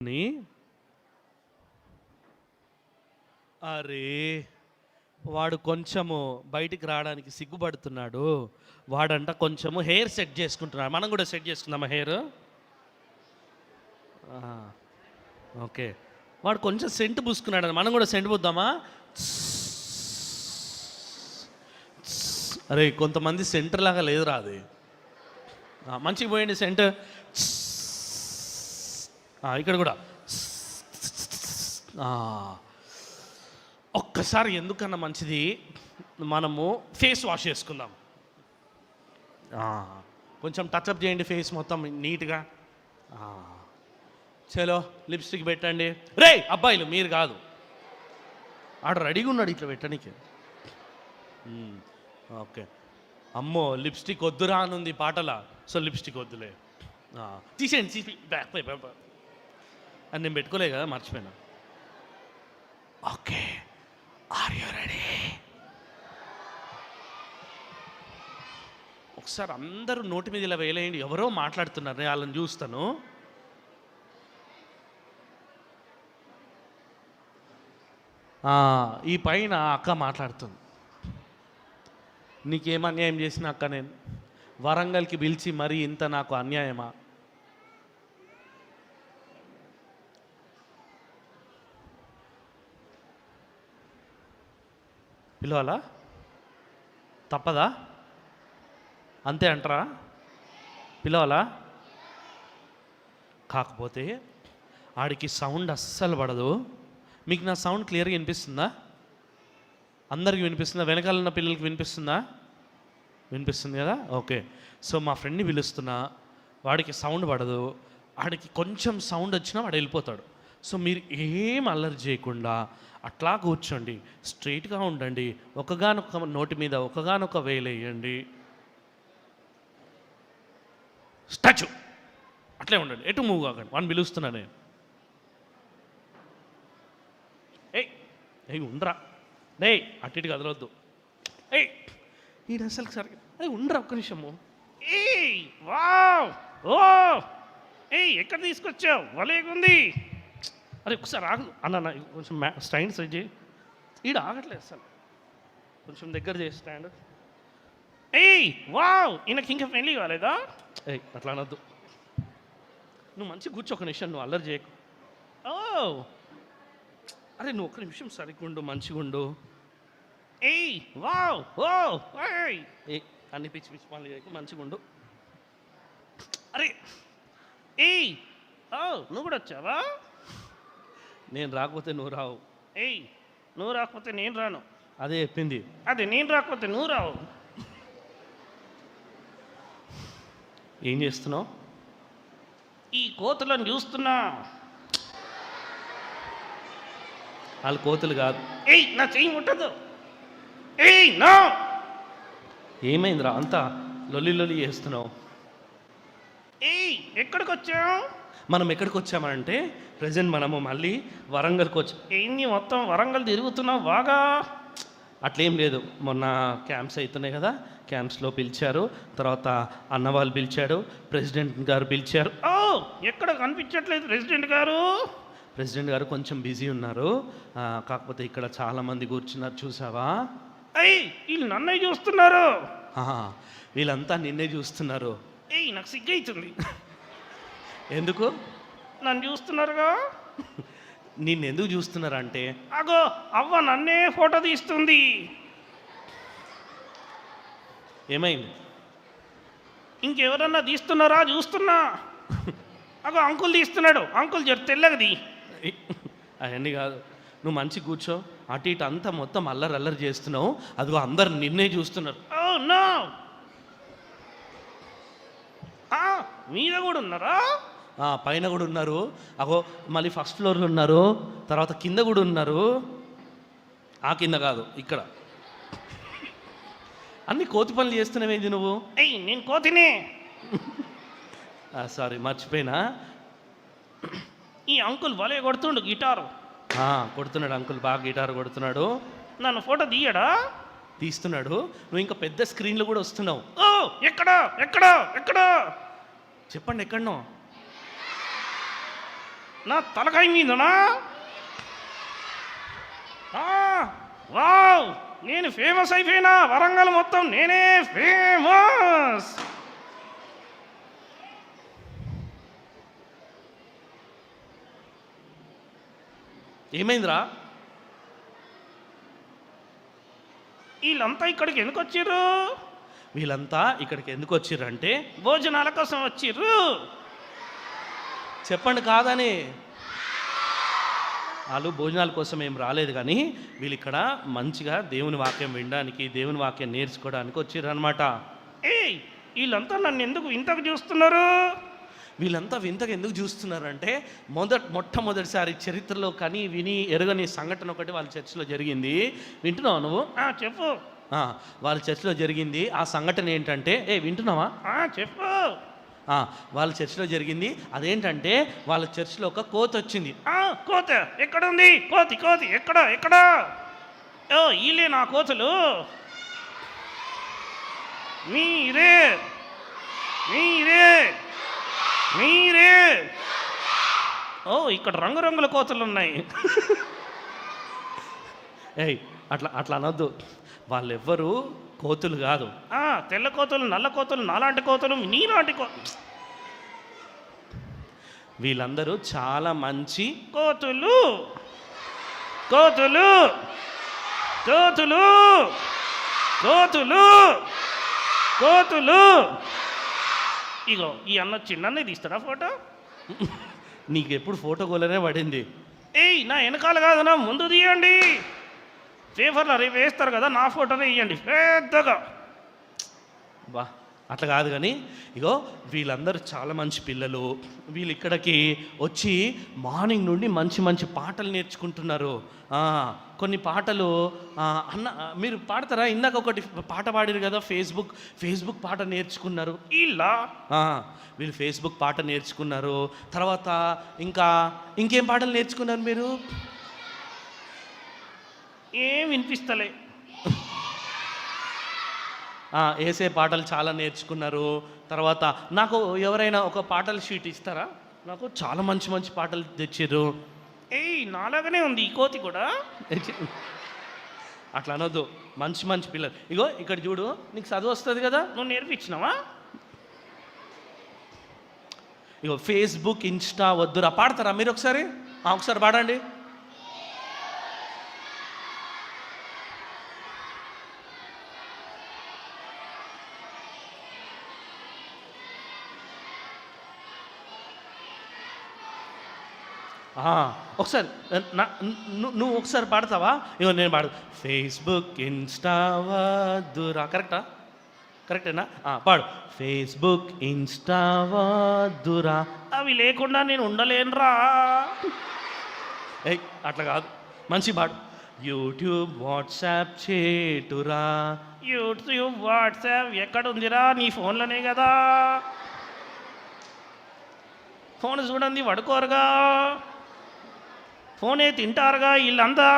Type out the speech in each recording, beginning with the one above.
ని అరే వాడు కొంచెము బయటికి రావడానికి సిగ్గుపడుతున్నాడు. వాడంట కొంచెము హెయిర్ సెట్ చేసుకుంటున్నాడు. మనం కూడా సెట్ చేసుకుందామా హెయిర్? ఓకే. వాడు కొంచెం సెంటు పూసుకున్నాడు. మనం కూడా సెంటు పూద్దామా? అరే కొంతమంది సెంటర్ లాగా లేదురా అది. మంచిగా పోయండి సెంటర్. ఇక్కడ కూడా ఒక్కసారి ఎందుకన్నా మంచిది మనము ఫేస్ వాష్ చేసుకుందాం. కొంచెం టచ్అప్ చేయండి ఫేస్ మొత్తం నీట్గా. చలో లిప్స్టిక్ పెట్టండి. రే అబ్బాయిలు మీరు కాదు, ఆడ రెడీగా ఉన్నాడు ఇట్లా పెట్టడానికి. ఓకే. అమ్మో లిప్స్టిక్ వద్దురా అని ఉంది పాటలా, సో లిప్స్టిక్ వద్దులే. తీసేయండి అని నేను పెట్టుకోలే కదా, మర్చిపోయినా. Okay, are you ready? ఒకసారి అందరూ నోటి మీద ఇలా వేలేయండి. ఎవరో మాట్లాడుతున్నారు, నేను వాళ్ళని చూస్తాను. ఈ పైన అక్క మాట్లాడుతుంది. నీకేం అన్యాయం చేసిన అక్క? నేను వరంగల్కి పిలిచి మరీ ఇంత నాకు అన్యాయమా? పిలవాలా? తప్పదా? అంతే అంటారా? పిలవాలా? కాకపోతే ఆడికి సౌండ్ అస్సలు పడదు. మీకు నా సౌండ్ క్లియర్గా వినిపిస్తుందా? అందరికి వినిపిస్తుందా? వెనకాల ఉన్న పిల్లలకి వినిపిస్తుందా? వినిపిస్తుంది కదా, ఓకే. సో మా ఫ్రెండ్ని పిలుస్తున్నా, వాడికి సౌండ్ పడదు. వాడికి కొంచెం సౌండ్ వచ్చినా వాడు వెళ్ళిపోతాడు. సో మీరు ఏం అల్లరి చేయకుండా అట్లా కూర్చోండి, స్ట్రైట్గా ఉండండి. ఒకగానొక నోటి మీద ఒకగానొక వేలేయండి. స్టాచ్యూ అట్లే ఉండండి, ఎటు మూవ్ కాకండి. వాడిని పిలుస్తున్నా నేను. ఏయ్ ఉండరా, డే అటు ఇటు కదలొద్దు. ఈ అసలు సరిగ్గా ఉండరా ఒక్క నిమిషము. వావ్, ఓ ఎక్కడ తీసుకొచ్చావు, భలేగుంది. అరే ఒకసారి ఆగు అన్న, కొంచెం స్టాండ్ సెట్ చేయి. ఈడ ఆగట్లేదు అసలు, కొంచెం దగ్గర చేసి స్టాండ్. వావ్, ఈయనకి ఇంకా పెళ్ళి కాలేదా? అట్లా అనొద్దు. నువ్వు మంచిగా కూర్చో ఒక నిమిషం, నువ్వు అల్లరి చేయకు. అరే నువ్వు ఒక్క నిమిషం సరిగ్గుండు, మంచిగుండు. వావ్, ఓ అన్ని పిచ్చి పిచ్చి పనులు చేయకు, మంచిగుండు. అరే నువ్వు కూడా వచ్చావా? నేను రాకపోతే నువ్వు రావు. నువ్వు రాకపోతే నేను రాను. అదే చెప్పింది. అదే నేను రాకపోతే నువ్వు రావు. ఏం చేస్తున్నావు? ఈ కోతులను చూస్తున్నా. వాళ్ళు కోతులు కాదు. నా చెయ్యి ముట్టదు. నా ఏమైందిరా అంతా లొల్లి లొల్లి చేస్తున్నావు? ఎక్కడికి వచ్చావు? మనం ఎక్కడికి వచ్చామంటే ప్రజెంట్ మనము మళ్ళీ వరంగల్కి వచ్చాం. ఏంది మొత్తం వరంగల్ తిరుగుతున్నావు బాగా? అట్లేం లేదు, మొన్న క్యాంప్స్ అవుతున్నాయి కదా, క్యాంప్స్లో పిలిచారు. తర్వాత అన్న వాళ్ళు పిలిచాడు, ప్రెసిడెంట్ గారు పిలిచారు. ఎక్కడ కనిపించట్లేదు ప్రెసిడెంట్ గారు? ప్రెసిడెంట్ గారు కొంచెం బిజీ ఉన్నారు. కాకపోతే ఇక్కడ చాలామంది కూర్చున్నారు, చూసావా? వీళ్ళు నన్నే చూస్తున్నారు. వీళ్ళంతా నిన్నే చూస్తున్నారు. నాకు సిగ్గైతుంది. ఎందుకు? నన్ను చూస్తున్నారుగా. నిన్ను ఎందుకు చూస్తున్నారంటే, అగో అవ్వ నన్నే ఫోటో తీస్తుంది. ఏమైంది? ఇంకెవరన్నా తీస్తున్నారా? చూస్తున్నా. అగో అంకుల్ తీస్తున్నాడు. అంకుల్ జర తెల్లగది. అవన్నీ కాదు, నువ్వు మంచి కూర్చో. అటు ఇటు అంతా మొత్తం అల్లరి అల్లరి చేస్తున్నావు. అదిగో అందరు నిన్నే చూస్తున్నారు. మీద కూడా ఉన్నారా? పైన కూడా ఉన్నారు. అగో మళ్ళీ ఫస్ట్ ఫ్లోర్లో ఉన్నారు, తర్వాత కింద కూడా ఉన్నారు. ఆ కింద కాదు, ఇక్కడ. అన్ని కోతి పనులు చేస్తున్నావేంది నువ్వు? నేను కోతినే. సారీ మర్చిపోయినా. ఈ అంకుల్ భలే కొడుతుండు గిటారు. కొడుతున్నాడు అంకుల్, బాగా గిటార్ కొడుతున్నాడు. నన్ను ఫోటో తీయడా? తీస్తున్నాడు. నువ్వు ఇంకా పెద్ద స్క్రీన్లో కూడా వస్తున్నావు. ఎక్కడా ఎక్కడా ఎక్కడా చెప్పండి, ఎక్కడనో? నా తలకాయ మీదనా? వావ్, నేను ఫేమస్ అయిపోయినా, వరంగల్ మొత్తం నేనే ఫేమస్. ఏమైందిరా? వీళ్ళంతా ఇక్కడికి ఎందుకు వచ్చిర్రు? వీళ్ళంతా ఇక్కడికి ఎందుకు వచ్చిర్రు అంటే భోజనాల కోసం వచ్చిర్రు. చెప్పండి కాదని. వాళ్ళు భోజనాల కోసం ఏం రాలేదు, కానీ వీళ్ళు ఇక్కడ మంచిగా దేవుని వాక్యం వినడానికి, దేవుని వాక్యం నేర్చుకోవడానికి వచ్చిర్రు అనమాట. వీళ్ళంతా నన్ను ఎందుకు ఇంతకు చూస్తున్నారు? వీళ్ళంతా వింతగా ఎందుకు చూస్తున్నారంటే మొట్టమొదటిసారి చరిత్రలో కానీ విని ఎరగని సంఘటన ఒకటి వాళ్ళ చర్చిలో జరిగింది. వింటున్నావా నువ్వు? చెప్పు. వాళ్ళ చర్చిలో జరిగింది ఆ సంఘటన ఏంటంటే, వింటున్నావా? చెప్పు. వాళ్ళ చర్చిలో జరిగింది అదేంటంటే, వాళ్ళ చర్చిలో ఒక కోతి వచ్చింది. కోత ఎక్కడుంది? కోతి కోతి ఎక్కడ ఎక్కడ? వీళ్ళే నా కోతులు. మీరే మీరే మీరే ఇక్కడ రంగురంగుల కోతలు ఉన్నాయి. అట్లా అట్లా అనొద్దు. వాళ్ళెవ్వరూ కోతులు కాదు. తెల్ల కోతులు, నల్ల కోతులు, నాలాంటి కోతులు, నీలాంటి వీళ్ళందరూ చాలా మంచి కోతులు. కోతులు కోతులు కోతులు కోతులు. ఇగో ఈ అన్న చిన్న తీస్తాడా ఫోటో? నీకు ఎప్పుడు ఫోటో కోలనే పడింది. నా వెనకాల కాదన్నా, ముందు తీయండి. పేపర్లో రేపు వేస్తారు కదా, నా ఫోటోనే ఇవ్వండి పెద్దగా. అట్లా కాదు, కానీ ఇగో వీళ్ళందరూ చాలా మంచి పిల్లలు. వీళ్ళు ఇక్కడికి వచ్చి మార్నింగ్ నుండి మంచి మంచి పాటలు నేర్చుకుంటున్నారు. కొన్ని పాటలు అన్న మీరు పాడతారా? ఇందాక ఒకటి పాట పాడారు కదా, ఫేస్బుక్ పాట నేర్చుకున్నారు. వీళ్ళు ఫేస్బుక్ పాట నేర్చుకున్నారు. తర్వాత ఇంకేం పాటలు నేర్చుకున్నారు మీరు? ఏం వినిపిస్తలే. ఏసే పాటలు చాలా నేర్చుకున్నారు. తర్వాత నాకు ఎవరైనా ఒక పాటల షీట్ ఇస్తారా? నాకు చాలా మంచి మంచి పాటలు తెచ్చారు. నాలాగానే ఉంది ఈ కోతి కూడా. అట్లా అనొద్దు. మంచి మంచి పిల్లలు. ఇగో ఇక్కడ చూడు, నీకు చదువు వస్తుంది కదా, నువ్వు నేర్పించినావా? ఇగో ఫేస్బుక్, ఇన్స్టా వద్దురా. పాడతారా మీరు? ఒకసారి పాడండి. ఒకసారి నువ్వు ఒకసారి పాడతావా? ఇగో నేను పాడు. ఫేస్బుక్, ఇన్స్టా వద్దురా. కరెక్టేనా? పాడు. ఫేస్బుక్, ఇన్స్టా వద్దురా, అవి లేకుండా నేను ఉండలేనురా. అట్లా కాదు, మంచి పాడు. యూట్యూబ్, వాట్సాప్ చేటురా. యూట్యూబ్, వాట్సాప్ ఎక్కడుందిరా? నీ ఫోన్లోనే కదా. ఫోన్ చూడండి, పడుకోరుగా. ఫోనే తింటారుగా వీళ్ళంతా.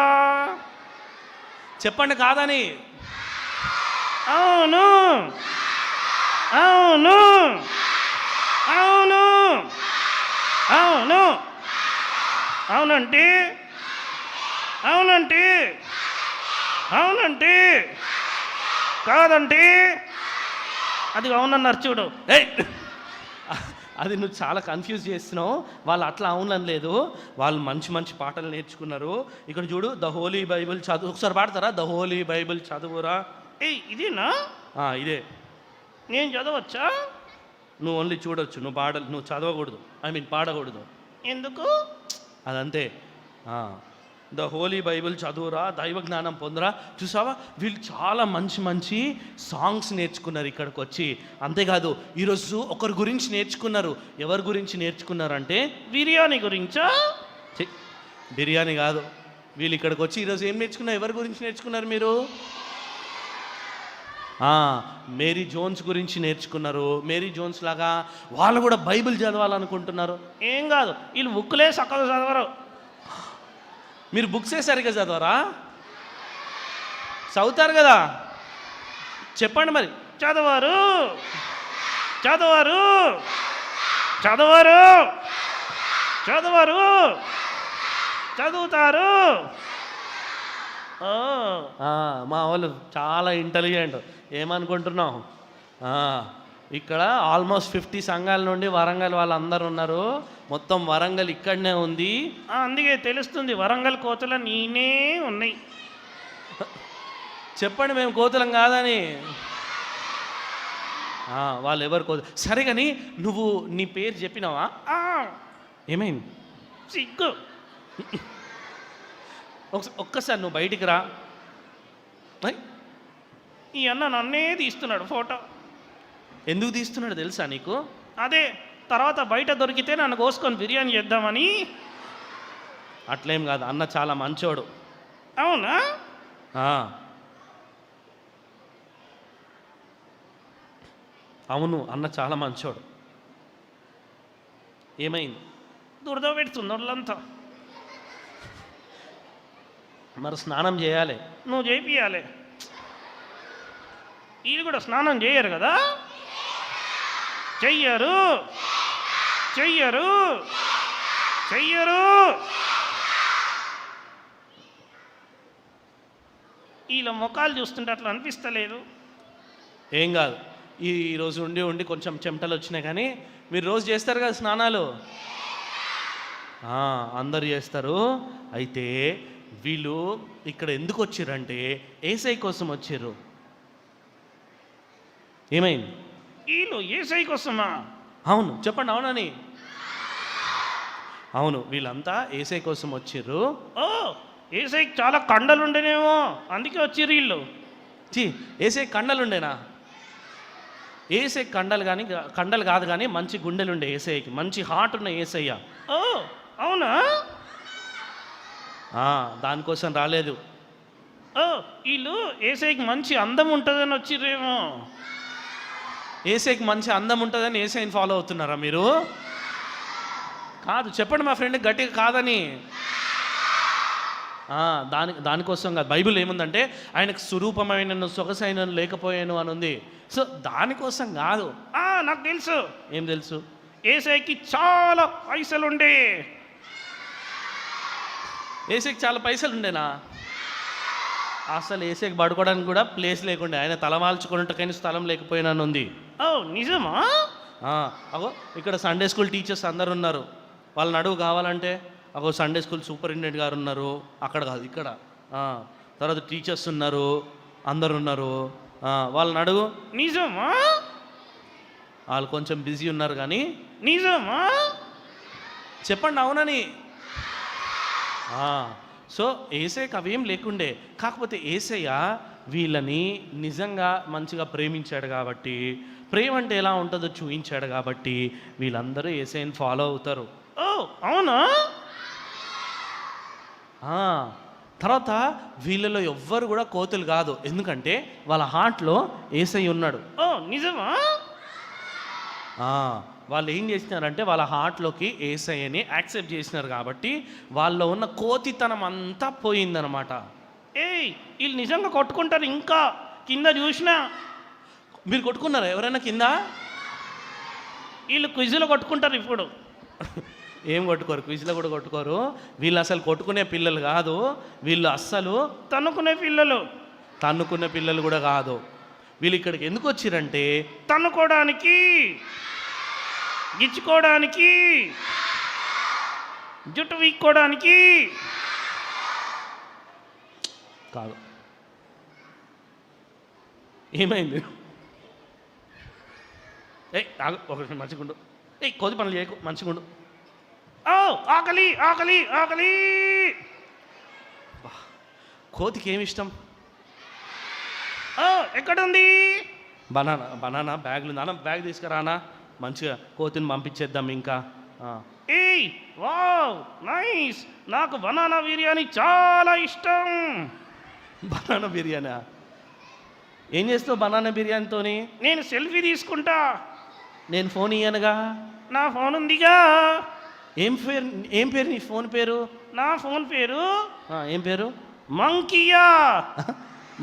చెప్పండి కాదని. అవును అవును అవును అవును అవునంటే అవునంటే అవునంటే కాదంటే అది అవునన్నారు చూడు. అది నువ్వు చాలా కన్ఫ్యూజ్ చేస్తున్నావు. వాళ్ళు అట్లా అవునని లేదు, వాళ్ళు మంచి మంచి పాటలు నేర్చుకున్నారు. ఇక్కడ చూడు, ద హోలీ బైబిల్ చదువు. ఒకసారి పాడతారా? ద హోలీ బైబిల్ చదువురా. ఇదేనా? ఇదే. నేను చదవచ్చా? నువ్వు ఓన్లీ చూడొచ్చు, నువ్వు చదవకూడదు. పాడకూడదు. ఎందుకు? అదంతే. ద హోలీ బైబిల్ చదువురా, దైవ జ్ఞానం పొందరా. చూసావా, వీళ్ళు చాలా మంచి మంచి సాంగ్స్ నేర్చుకున్నారు ఇక్కడికి వచ్చి. అంతేకాదు, ఈరోజు ఒకరి గురించి నేర్చుకున్నారు. ఎవరి గురించి నేర్చుకున్నారంటే బిర్యానీ గురించా? బిర్యానీ కాదు. వీళ్ళు ఇక్కడికి వచ్చి ఈరోజు ఏం నేర్చుకున్నారు? ఎవరి గురించి నేర్చుకున్నారు మీరు? మేరీ జోన్స్ గురించి నేర్చుకున్నారు. మేరీ జోన్స్ లాగా వాళ్ళు కూడా బైబిల్ చదవాలనుకుంటున్నారు. ఏం కాదు, వీళ్ళు బుక్లే చక్కగా చదవరు. మీరు బుక్స్ సరిగ్గా చదవరా? చదువుతారు కదా, చెప్పండి మరి. చదవరు చదవరు చదవరు చదవరు, చదువుతారు. మా వాళ్ళు చాలా ఇంటెలిజెంట్. ఏమనుకుంటున్నావు? ఇక్కడ ఆల్మోస్ట్ 50 సంఘాల నుండి వరంగల్ వాళ్ళందరూ ఉన్నారు. మొత్తం వరంగల్ ఇక్కడనే ఉంది. అందుకే తెలుస్తుంది వరంగల్ కోతులు నేనే ఉన్నాయి. చెప్పండి మేము కోతులం కాదని. వాళ్ళు ఎవరు కోత? సరే కానీ నువ్వు నీ పేరు చెప్పినావా? ఏమైంది? సిగ్గు. ఒక్కసారి నువ్వు బయటికి రా. ఈ అన్న నన్నే తీస్తున్నాడు ఫోటో. ఎందుకు తీస్తున్నాడు తెలుసా నీకు? అదే తర్వాత బయట దొరికితే నన్ను కోసుకొని బిర్యానీ చేద్దామని. అట్లేం కాదు, అన్న చాలా మంచోడు. అవునా? అవును, అన్న చాలా మంచోడు. ఏమైంది? దురద పెడుతుంది వాళ్ళంతా. మరి స్నానం చేయాలి. నువ్వు చేపియాలి. వీళ్ళు కూడా స్నానం చేయరు కదా? చెయ్యరు, చెయ్యరు, చెయ్యరు. వీళ్ళ ముఖాలు చూస్తుంటే అట్లా అనిపిస్తలేదు. ఏం కాదు, ఈరోజు ఉండి ఉండి కొంచెం చెమటలు వచ్చినాయి, కానీ మీరు రోజు చేస్తారు కదా స్నానాలు? అందరు చేస్తారు. అయితే వీళ్ళు ఇక్కడ ఎందుకు వచ్చిర్రంటే ఏసై కోసం వచ్చిర్రు. ఏమైంది? వీళ్ళు ఏసై కోసమా? అవును, చెప్పండి. అవునని? అవును, వీళ్ళంతా ఏసై కోసం వచ్చిర్రు. ఏసైకి చాలా కండలుండేనేమో, అందుకే వచ్చిర్రు వీళ్ళు. ఏసై కండలుండేనా? ఏసై కండలు కాదు కానీ మంచి గుండెలుండే ఏసైకి, మంచి హార్ట్ ఉన్న ఏసయ్య. అవునా? దానికోసం రాలేదు. వీళ్ళు ఏసైకి మంచి అందం ఉంటుందని వచ్చిర్రేమో. ఏసైకి మంచి అందం ఉంటుందని ఏసైని ఫాలో అవుతున్నారా మీరు? కాదు, చెప్పండి మా ఫ్రెండ్ గట్టిగా కాదని. దానికోసం కాదు. బైబిల్ ఏముందంటే ఆయనకు స్వరూపమైన సొగసైన లేకపోయాను అని ఉంది. సో దానికోసం కాదు. నాకు తెలుసు. ఏం తెలుసు? ఏసైకి చాలా పైసలుండే. ఏసైకి చాలా పైసలుండేనా? అసలు ఏసైకి పడుకోవడానికి కూడా ప్లేస్ లేకుండే. ఆయన తలమాల్చుకున్నట్టుకైనా స్థలం లేకపోయినాను ఉంది. నిజమా? అగో ఇక్కడ సండే స్కూల్ టీచర్స్ అందరు ఉన్నారు. వాళ్ళని అడుగు కావాలంటే. అగో సండే స్కూల్ సూపరింటెండెంట్ గారు ఉన్నారు. అక్కడ కాదు, ఇక్కడ. తర్వాత టీచర్స్ ఉన్నారు, అందరు ఉన్నారు. వాళ్ళని అడుగు. నిజమా? వాళ్ళు కొంచెం బిజీ ఉన్నారు కానీ. నిజమా? చెప్పండి అవునని. సో ఏసైకి అవేం లేకుండే. కాకపోతే ఏసయ్య వీళ్ళని నిజంగా మంచిగా ప్రేమించాడు కాబట్టి, ప్రేమ అంటే ఎలా ఉంటుందో చూపించాడు కాబట్టి వీళ్ళందరూ ఏసైని ఫాలో అవుతారు. అవునా? తర్వాత వీళ్ళలో ఎవ్వరు కూడా కోతులు కాదు, ఎందుకంటే వాళ్ళ హార్ట్లో ఏసయ్య ఉన్నాడు. నిజమా? వాళ్ళు ఏం చేసినారంటే వాళ్ళ హార్ట్లోకి ఏసయ్యని యాక్సెప్ట్ చేసినారు కాబట్టి వాళ్ళలో ఉన్న కోతితనం అంతా పోయిందనమాట. వీళ్ళు నిజంగా కొట్టుకుంటారు. ఇంకా కింద చూసినా. మీరు కొట్టుకున్నారా ఎవరైనా కింద? వీళ్ళు క్విజ్లో కొట్టుకుంటారు. ఇప్పుడు ఏం కొట్టుకోరు, క్విజ్లో కూడా కొట్టుకోరు. వీళ్ళు అసలు కొట్టుకునే పిల్లలు కాదు. వీళ్ళు అస్సలు తన్నుకునే పిల్లలు కూడా కాదు. వీళ్ళు ఇక్కడికి ఎందుకు వచ్చిరంటే తన్నుకోవడానికి, గిచ్చుకోవడానికి, జుట్టు వీక్కోవడానికి కాదు. ఏమైంది? ఒక మంచిగుండు. కోతి పనులు చేయకు, మంచిగుండు. ఆకలి ఆకలి ఆకలి. కోతికి ఏమి ఇష్టం? ఎక్కడుంది? బనానా బ్యాగ్లు. నాన్న బ్యాగ్ తీసుకురానా, మంచిగా కోతిని పంపించేద్దాం. ఇంకా వావ్ నైస్, నాకు బనానా బిర్యానీ చాలా ఇష్టం. బనానా బిర్యానీ ఏం చేస్తావు? బనానా బిర్యానీతోని నేను సెల్ఫీ తీసుకుంటా. నేను ఫోన్ ఇయ్యనుగా. నా ఫోన్ ఉందిగా. ఏం పేరు నీ ఫోన్ పేరు? నా ఫోన్ పేరు ఏం పేరు? మంకియా.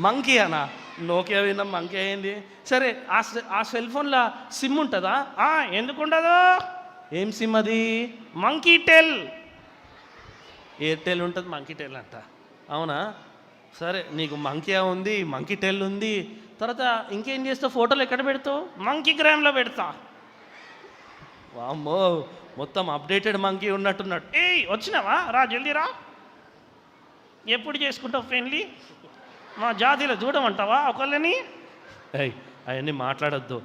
మంకియానా? నోకియా విన్నా, మంకియా అయింది. సరే ఆ సెల్ ఫోన్లో సిమ్ ఉంటుందా? ఎందుకు ఉండదు? ఏం సిమ్ అది? Monkey tell. ఎయిర్టెల్ ఉంటుంది, మంకీ టెల్ అంట. అవునా? సరే, నీకు మంకీ ఉంది, మంకీ టెల్ ఉంది. తర్వాత ఇంకేం చేస్తావు? ఫోటోలు ఎక్కడ పెడతావు? మంకీ గ్రామ్లో పెడతా. వామ్మో, మొత్తం అప్డేటెడ్ మంకీ ఉన్నట్టున్నాడు. ఏయ్ వచ్చినావా? రా జల్దీ రా. ఎప్పుడు చేసుకుంటావు పెళ్ళి? మా జాతిలో చూడమంటావా ఒకళ్ళని? ఏయ్ అవన్నీ మాట్లాడొద్దు.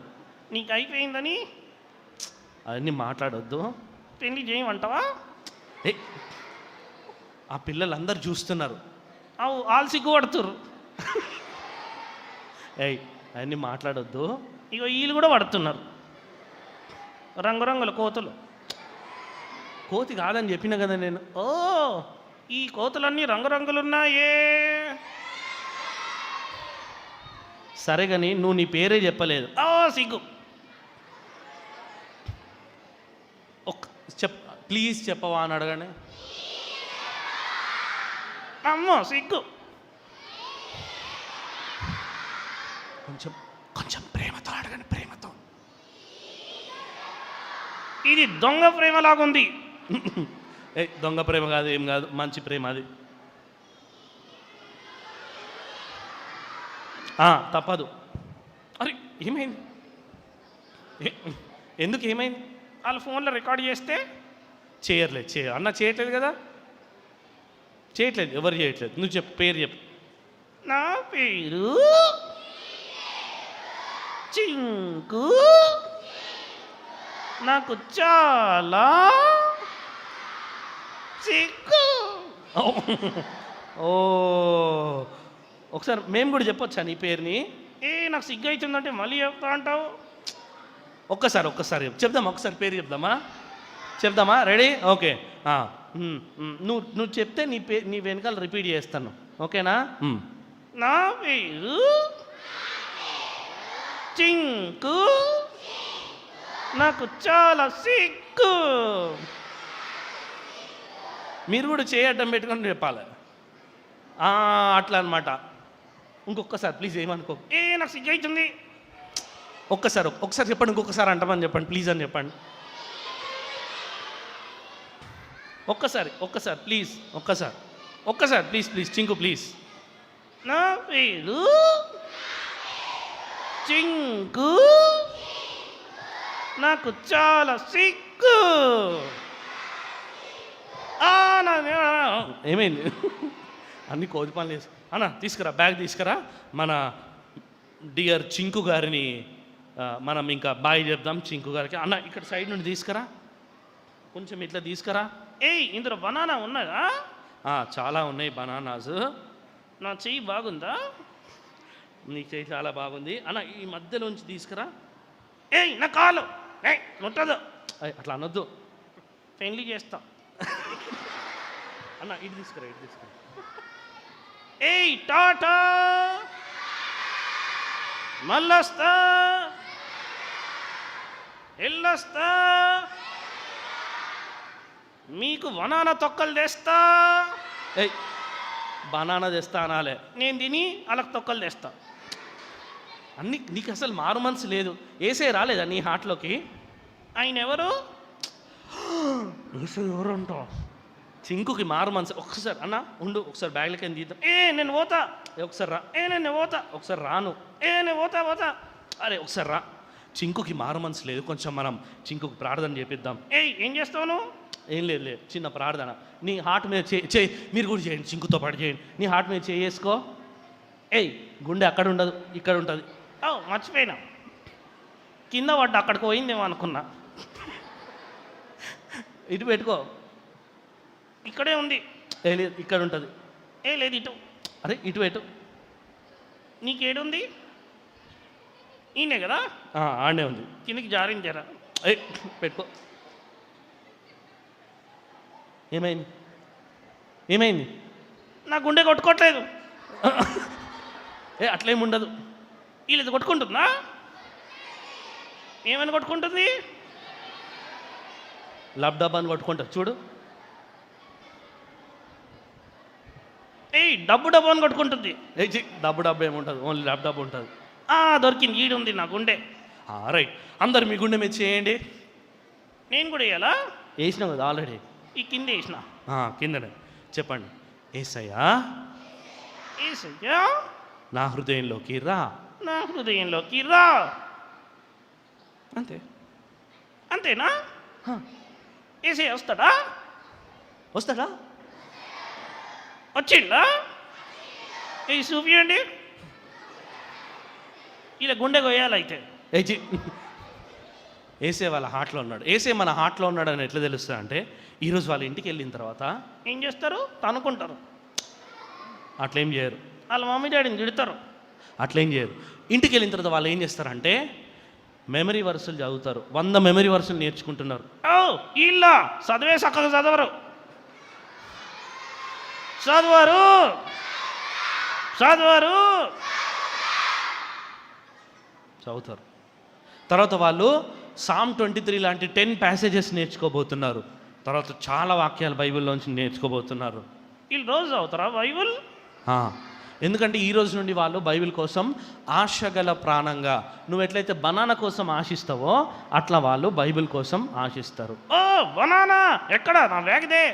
నీకు అయిపోయిందని అవన్నీ మాట్లాడొద్దు. పెళ్ళి చేయమంటావా? ఏ ఆ పిల్లలందరూ చూస్తున్నారు. అవు ఆల్సిగ్గు పడుతురు. ఏయ్ అవన్నీ మాట్లాడొద్దు. ఇగో వీళ్ళు కూడా పడుతున్నారు, రంగురంగుల కోతులు. కోతి కాదని చెప్పిన కదా నేను. ఓ ఈ కోతులన్నీ రంగురంగులున్నాయే. సరే కానీ నువ్వు నీ పేరే చెప్పలేదు. ఓ సిగ్గు. ప్లీజ్ చెప్పవా అని అడగండి. అమ్మో సిగ్గు. కొంచెం కొంచెం ప్రేమతో అడగండి, ప్రేమతో. ఇది దొంగ ప్రేమలాగుంది. ఏ దొంగ ప్రేమ కాదు, ఏం కాదు, మంచి ప్రేమ అది. తప్పదు. అరే ఏమైంది? ఎందుకు ఏమైంది? వాళ్ళు ఫోన్లో రికార్డ్ చేస్తే చేయట్లేదు. అన్న చేయట్లేదు కదా, చేయట్లేదు, ఎవరు చేయట్లేదు. నువ్వు చెప్పు, పేరు చెప్పు. నా పేరు చింకు, నాకు చాలా చిక్కు. ఓ ఒకసారి మేము కూడా చెప్పొచ్చా నీ పేరుని? నాకు సిగ్గు అవుతుందంటే మళ్ళీ చెప్తా అంటావు. ఒక్కసారి చెప్దామా? ఒకసారి పేరు చెప్దామా? రెడీ? ఓకే. నువ్వు చెప్తే నీ వెనకాల రిపీట్ చేస్తాను, ఓకేనా? నా పేరు చింకు, నాకు చాలా సిగ్గు. మీరు కూడా చేయడం పెట్టుకొని చెప్పాలి. అట్లా అనమాట. ఇంకొకసారి ప్లీజ్ ఏమనుకో. నాకు సిగ్గు అవుతుంది. ఒకసారి చెప్పండి, ఇంకొకసారి అంటామని చెప్పండి, ప్లీజ్ అని చెప్పండి. ఒక్కసారి ప్లీజ్, ఒక్కసారి ప్లీజ్ చింకు ప్లీజ్. నా పేరు చింకు, నాకు చాలా సిగ్గు. ఏమైంది? అన్ని కోతి పనులు వేసు. అన్న తీసుకురా, బ్యాగ్ తీసుకురా. మన డియర్ చింకు గారిని మనం ఇంకా బాయ్ చెప్దాం చింకు గారికి. అన్న ఇక్కడ సైడ్ నుండి తీసుకురా, కొంచెం ఇట్లా తీసుకురా. ఇందులో బనానా ఉన్నదా? చాలా ఉన్నాయి బనానాస్. నా చెయ్యి బాగుందా? నీ చెయ్యి చాలా బాగుంది. అన్న ఈ మధ్యలోంచి తీసుకురా. నా కాలు ముట్టదు. అట్లా అనొద్దు, పెళ్ళి చేస్తా. అన్న ఇటు తీసుకురా. టాటా, మళ్ళొస్తా, ఎల్లొస్తా, మీకు బనానా తొక్కలు తెస్తా. బనానా తెస్తా అనాలే, నేను తిని వాళ్ళకి తొక్కలు తెస్తా. అన్ని నీకు అసలు మారు మనసు లేదు. ఏసే రాలేదా నీ హార్ట్లోకి? ఆయన ఎవరు? ఏసే ఎవరు అంటావు? చింకుకి మారు మనసు. ఒక్కసారి అన్న ఉండు, ఒకసారి బ్యాగ్లకి ఏం తీద్దాం. నేను పోతా. ఒకసారి రా. నేను పోతా. ఒకసారి రాను. నేను పోతా. అరే ఒకసారి రా. చింకుకి మారు మనసు లేదు, కొంచెం మనం చింకుకి ప్రార్థన చేపిద్దాం. ఏం చేస్తావు? ఏం లేదు, చిన్న ప్రార్థన. నీ హార్ట్ మీద చేయి, మీరు కూడా చేయండి, చింకుతో పాటు చేయండి. నీ హార్ట్ మీద చేసుకో. గుండె అక్కడ ఉండదు, ఇక్కడ ఉంటుంది. మర్చిపోయినా, కింద పడ్డా, అక్కడికి పోయిందేమో అనుకున్నా. ఇటు పెట్టుకో, ఇక్కడే ఉంది. లేదు ఇక్కడ ఉంటుంది. లేదు ఇటు. అరే ఇటు పెట్టు. నీకేడుంది? ఈయనే కదా? ఆడే ఉంది. కిందికి జారించారా? పెట్టుకో. ఏమైంది? నా గుండె కొట్టుకోవట్లేదు. అట్లేమి ఉండదు. వీళ్ళది కొట్టుకుంటుందా? ఏమైనా కొట్టుకుంటుంది? లబ్డబ్ అని కొట్టుకుంటారు చూడు. డబ్బు అని కొట్టుకుంటుంది. డబ్బు ఏముంటుంది, ఓన్లీ డబ్బు ఉంటుంది. దొరికింది, ఈడు ఉంది నా గుండె. రైట్, అందరు మీ గుండె మీద చేయండి. నేను కూడా వేయాలా? వేసినావు కదా ఆల్రెడీ. ఈ కింద వేసిన. కిందనే చెప్పండి. ఏసయ్యా ఏసయ్యా నా హృదయంలోకి రా. నా హృదయంలోకి రా. అంతే. అంతేనా? ఏసయ్య వస్తాడా? వస్తాడా? వచ్చిండా? ఏ చూపియండి. ఇలా గుండె కొయ్యాలైతే. ఏసే వాళ్ళ హార్ట్లో ఉన్నాడు. ఏసే మన హార్ట్లో ఉన్నాడు అని ఎట్లా తెలుస్తుంది అంటే, ఈరోజు వాళ్ళ ఇంటికి వెళ్ళిన తర్వాత ఏం చేస్తారు? తనుకుంటారు. అట్లేం చేయరు. వాళ్ళ మమ్మీ డాడీని తిడతారు. అట్లేం చేయరు. ఇంటికి వెళ్ళిన తర్వాత వాళ్ళు ఏం చేస్తారంటే మెమరీ వర్సులు చదువుతారు. 100 మెమరీ వర్సులు నేర్చుకుంటున్నారు. వీళ్ళ చదివే చక్కగా చదవరు. చదవరు చదవరు చదువుతారు. తర్వాత వాళ్ళు సామ్ 23 లాంటి 10 ప్యాసేజెస్ నేర్చుకోబోతున్నారు. తర్వాత చాలా వాక్యాలు బైబిల్లోంచి నేర్చుకోబోతున్నారు. వీళ్ళు రోజు చదువుతారా బైబిల్? ఎందుకంటే ఈ రోజు నుండి వాళ్ళు బైబిల్ కోసం ఆశగల ప్రాణంగా, నువ్వు ఎట్లయితే బనానా కోసం ఆశిస్తావో అట్లా వాళ్ళు బైబిల్ కోసం ఆశిస్తారు. బనానా ఎక్కడ? నా బ్యాగ్దే.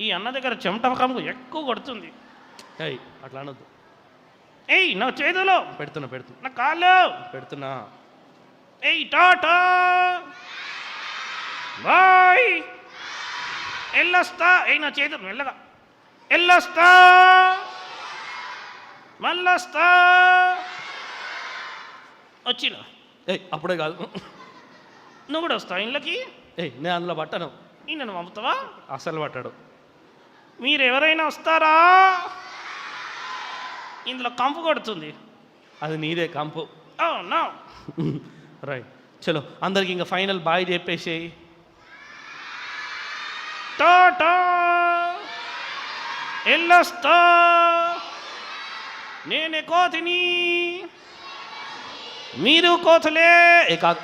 ఈ అన్న దగ్గర చెమటకంకు ఎక్కువ కొడుతుంది. అట్లా అనొద్దు. నా చేతులో పెడుతున్నా నా కాళ్ళు పెడుతున్నా. టాటా బాయ్ ఎల్లొస్తా. నా చేతులు మెల్లగా ఎల్లొస్తా మళ్ళొస్తా. వచ్చిన అప్పుడే కాదు, నువ్వు కూడా వస్తావు ఇళ్ళకి. నేను అందులో పట్టను. నన్ను పంపుతావా? అసలు పట్టాడు. మీరు ఎవరైనా వస్తారా? ఇందులో కంపు కొడుతుంది. అది నీదే కంపు. నా రైట్, చలో అందరికి ఇంకా ఫైనల్ బాయ్ చెప్పేసేయి. టాటా ఎల్లొస్తా. నేనే కోతిని, మీరు కోతులే. కాదు,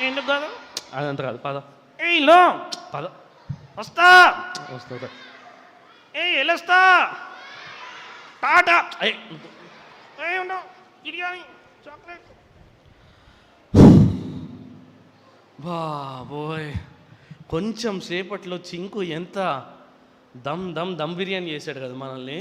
ఎందుకు కాదు? అదంత కాదు. పద లో పద. వస్తా. వెళ్ళొస్తా. టాటా. ఉండవు బిర్యానీ చాక్లెట్. బాబోయ్, కొంచెం సేపట్లో చింకు ఎంత దమ్ బిర్యానీ చేశాడు కదా మనల్ని.